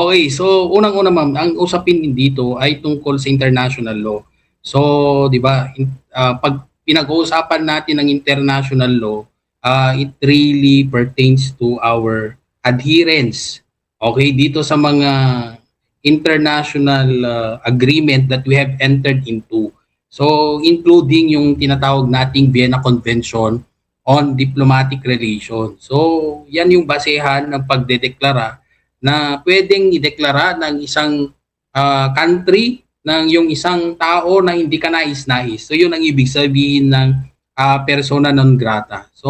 Okay, so unang-una ma'am, ang usapin din dito ay tungkol sa international law. So, 'di ba, pag pinag-uusapan natin ang international law, it really pertains to our adherence, okay, dito sa mga international agreement that we have entered into. So, including yung tinatawag nating Vienna Convention on Diplomatic Relations. So, yan yung basehan ng pagdedeklara na pwedeng ideklara ng isang country ng yung isang tao na hindi ka nais-nais. So yun ang ibig sabihin ng persona non grata. So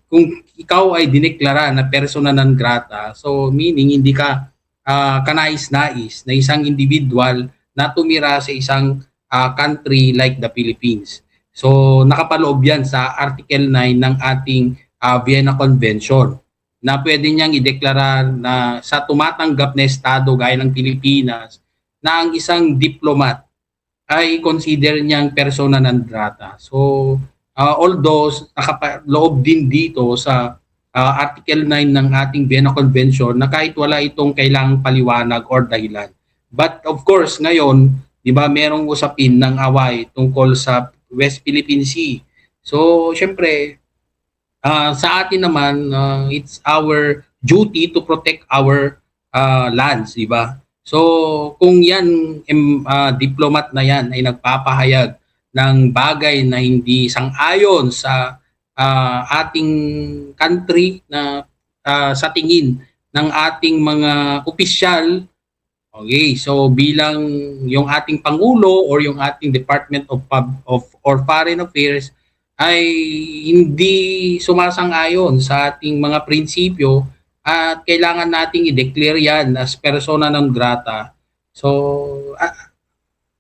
kung ikaw ay dineklara na persona non grata, so meaning hindi ka kanais-nais na isang individual na tumira sa isang country like the Philippines. So nakapaloob yan sa Article 9 ng ating Vienna Convention na pwede niyang ideklara na sa tumatanggap na estado gaya ng Pilipinas na ang isang diplomat ay consider niyang persona non grata. So, although nakapaloob din dito sa Article 9 ng ating Vienna Convention na kahit wala itong kailangang paliwanag or dahilan. But of course, ngayon, di ba, merong usapin ng away tungkol sa West Philippine Sea. So, syempre, sa atin naman, it's our duty to protect our lands, di ba? So, kung yan, diplomat na yan ay nagpapahayag ng bagay na hindi sang-ayon sa ating country na sa tingin ng ating mga opisyal, okay, so bilang yung ating Pangulo or yung ating Department of or Foreign Affairs ay hindi sumasang-ayon sa ating mga prinsipyo at kailangan nating i-declare yan as persona non grata. So,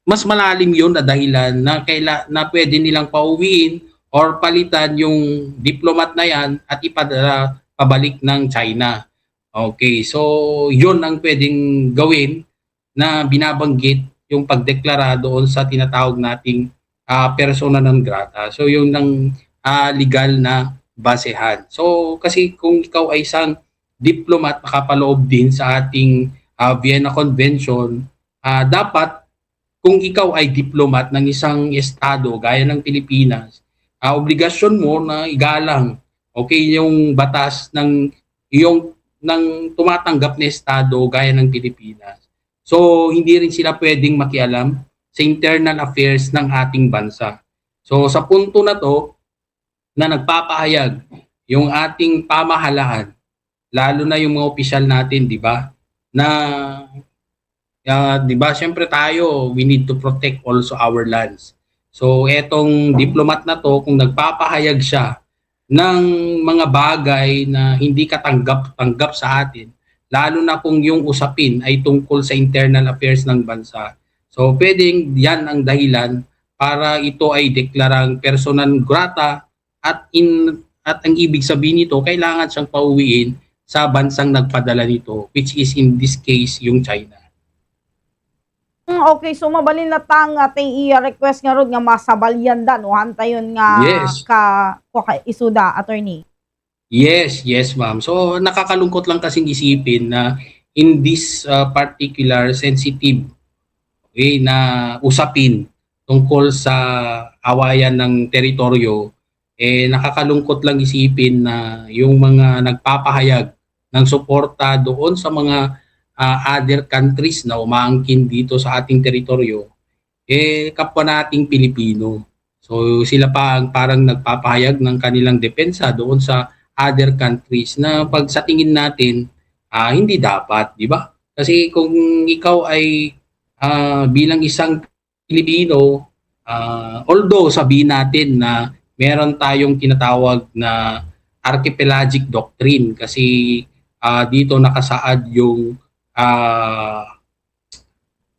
mas malalim yun na dahilan na pwede nilang pauwiin or palitan yung diplomat na yan at ipadala pabalik ng China. Okay, so yun ang pwedeng gawin na binabanggit yung pagdeklara doon sa tinatawag nating persona non grata. So yung ng legal na basehan. So kasi kung ikaw ay isang diplomat nakapaloob din sa ating Vienna Convention, dapat kung ikaw ay diplomat ng isang estado gaya ng Pilipinas, obligasyon mo na igalang okay yung batas ng iyong ng tumatanggap na estado gaya ng Pilipinas. So hindi rin sila pwedeng makialam sa internal affairs ng ating bansa. So sa punto na to na nagpapahayag yung ating pamahalaan, lalo na yung mga opisyal natin, di ba? Na di ba, syempre tayo, we need to protect also our lands. So etong diplomat na to, kung nagpapahayag siya ng mga bagay na hindi katanggap-tanggap sa atin, lalo na kung yung usapin ay tungkol sa internal affairs ng bansa. So pwedeng yan ang dahilan para ito ay deklarang persona non grata at ang ibig sabihin nito kailangan siyang pauwiin sa bansang nagpadala nito, which is in this case yung China. Okay, so mabalin na tang ating i-request nga rod nga masabalyan da no hantayon nga Yes. ka isuda attorney. Yes, ma'am. So nakakalungkot lang kasing isipin na in this particular sensitive okay, na usapin tungkol sa awayan ng teritoryo, nakakalungkot lang isipin na yung mga nagpapahayag ng suporta doon sa mga other countries na umaangkin dito sa ating teritoryo, kapwa nating Pilipino. So sila pa ang parang nagpapahayag ng kanilang depensa doon sa other countries na pag sa tingin natin, hindi dapat, di ba? Kasi kung ikaw ay bilang isang Pilipino, although sabihin natin na meron tayong tinatawag na archipelagic doctrine kasi dito nakasaad yung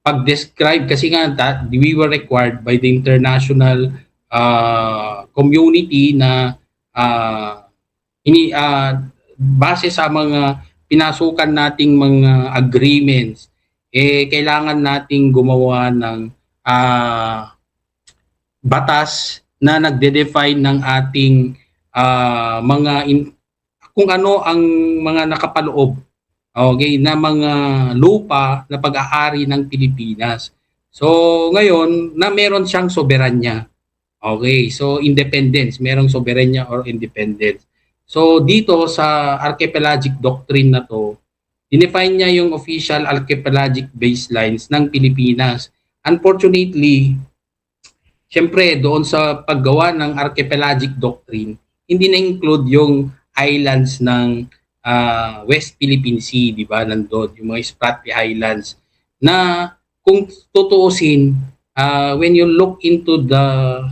pag-describe kasi nga we were required by the international community na base sa mga pinasukan nating mga agreements, kailangan nating gumawa ng batas na nagde-define ng ating kung ano ang mga nakapaloob okay, na mga lupa na pag-aari ng Pilipinas. So ngayon na meron siyang soberanya. Okay, so independence, merong soberanya or independence. So dito sa archipelagic doctrine na to, define niya yung official archipelagic baselines ng Pilipinas. Unfortunately, syempre doon sa paggawa ng archipelagic doctrine, hindi na-include yung islands ng West Philippine Sea, di ba? Nandun, yung mga Spratly Islands na kung tutuusin, when you look into the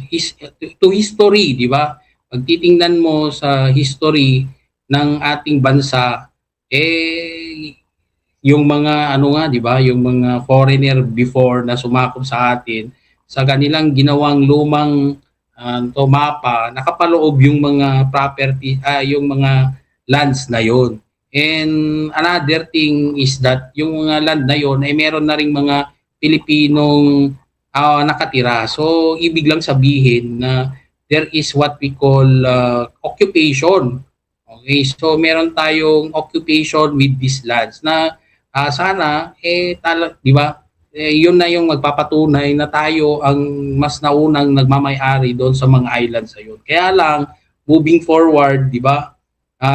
history, di ba? Pag titingnan mo sa history ng ating bansa, yung mga ano nga, di ba? Yung mga foreigner before na sumakop sa atin, sa kanilang ginawang lumang mapa, nakapaloob yung mga property, yung mga lands na yon. And another thing is that yung mga land na yon ay meron na ring mga Pilipinong nakatira. So ibig lang sabihin na there is what we call occupation. Okay, so meron tayong occupation with these lands na sana di ba? Yun na yung magpapatunay na tayo ang mas naunang nagmamay-ari doon sa mga islands na yun. Kaya lang, moving forward, di ba,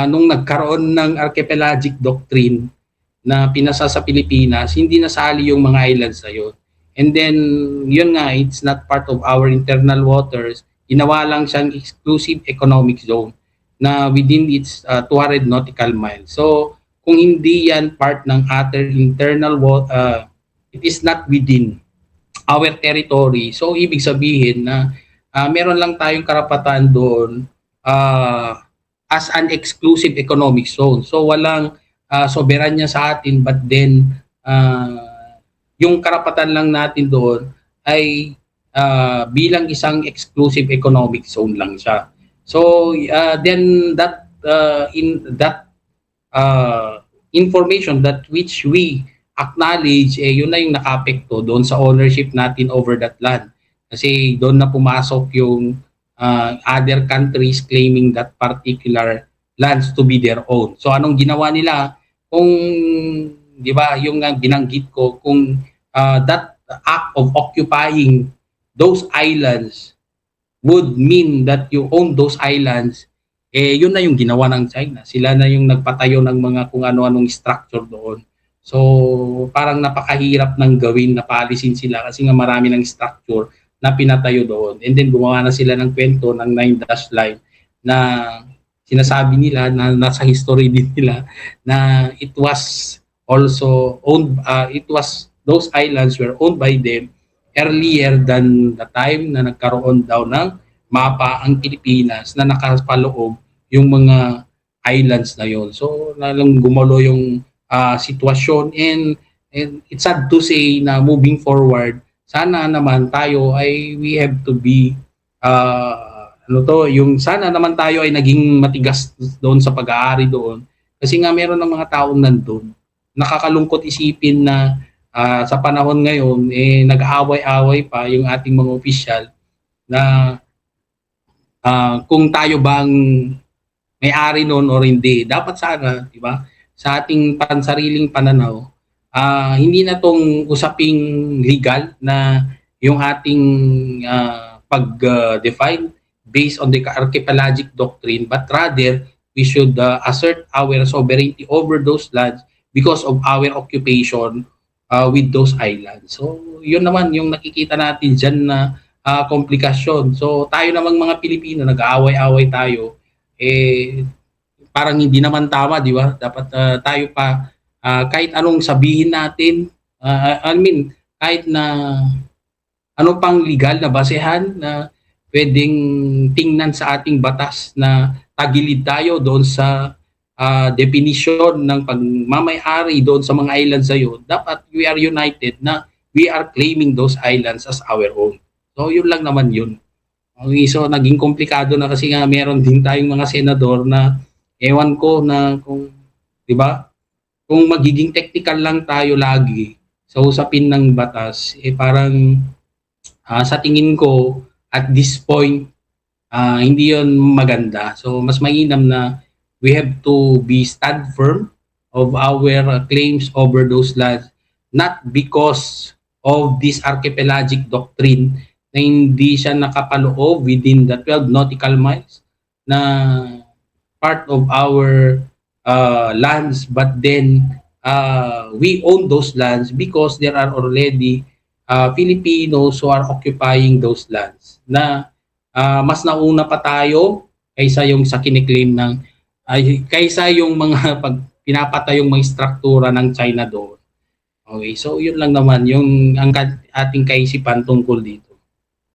nung nagkaroon ng archipelagic doctrine na pinasa sa Pilipinas, hindi nasali yung mga islands na yun. And then, yun nga, it's not part of our internal waters. Ginawa lang siyang exclusive economic zone na within its 200 nautical miles. So, kung hindi yan part ng other internal it is not within our territory. So, ibig sabihin na meron lang tayong karapatan doon as an exclusive economic zone. So, walang soberanya sa atin, but then yung karapatan lang natin doon ay bilang isang exclusive economic zone lang siya. So, then that in that information that which we acknowledge, yun na yung nakapekto doon sa ownership natin over that land. Kasi doon na pumasok yung other countries claiming that particular lands to be their own. So anong ginawa nila? Kung, di ba, yung binanggit ko, kung that act of occupying those islands would mean that you own those islands, yun na yung ginawa ng China. Sila na yung nagpatayo ng mga kung ano-anong structure doon. So, parang napakahirap ng gawin na paalisin sila kasi nga marami ng structure na pinatayo doon. And then gumawa na sila ng kwento ng 9-dash line na sinasabi nila na nasa history din nila na it was also owned, those islands were owned by them earlier than the time na nagkaroon daw ng mapa ang Pilipinas na nakapaloob yung mga islands na yon. So, lalang gumalo yung sitwasyon and it's sad to say na moving forward, sana naman tayo ay we have to be yung sana naman tayo ay naging matigas doon sa pag-aari doon kasi nga meron ng mga taong nandun. Nakakalungkot isipin na sa panahon ngayon nag-aaway-away pa yung ating mga opisyal na kung tayo bang may-ari noon or hindi. Dapat sana, di ba? Sa ating pansariling pananaw, hindi na tong usaping legal na yung ating pag-define based on the archipelagic doctrine, but rather we should assert our sovereignty over those lands because of our occupation with those islands. So, yun naman yung nakikita natin dyan na komplikasyon. So, tayo namang mga Pilipino, nag-aaway-aaway tayo, parang hindi naman tama, di ba? Dapat tayo pa, kahit anong sabihin natin, kahit na ano pang legal na basehan na pwedeng tingnan sa ating batas na tagilid tayo doon sa definition ng pagmamay-ari doon sa mga islands na yun, dapat we are united na we are claiming those islands as our own. So, yun lang naman yun. Okay, so, naging komplikado na kasi nga meron din tayong mga senador na ewan ko na kung, di ba, kung magiging technical lang tayo lagi sa usapin ng batas, parang sa tingin ko at this point, hindi yun maganda. So, mas mainam na we have to be stand firm of our claims over those lands, not because of this archipelagic doctrine na hindi siya nakapaloob within the 12 nautical miles na part of our lands, but then we own those lands because there are already Filipinos who are occupying those lands na mas nauna pa tayo kaysa yung sa kiniklaim ng kaysa yung mga pinapatay yung mga struktura ng China doon. Okay, so yun lang naman yung ang ating kaisipan tungkol dito.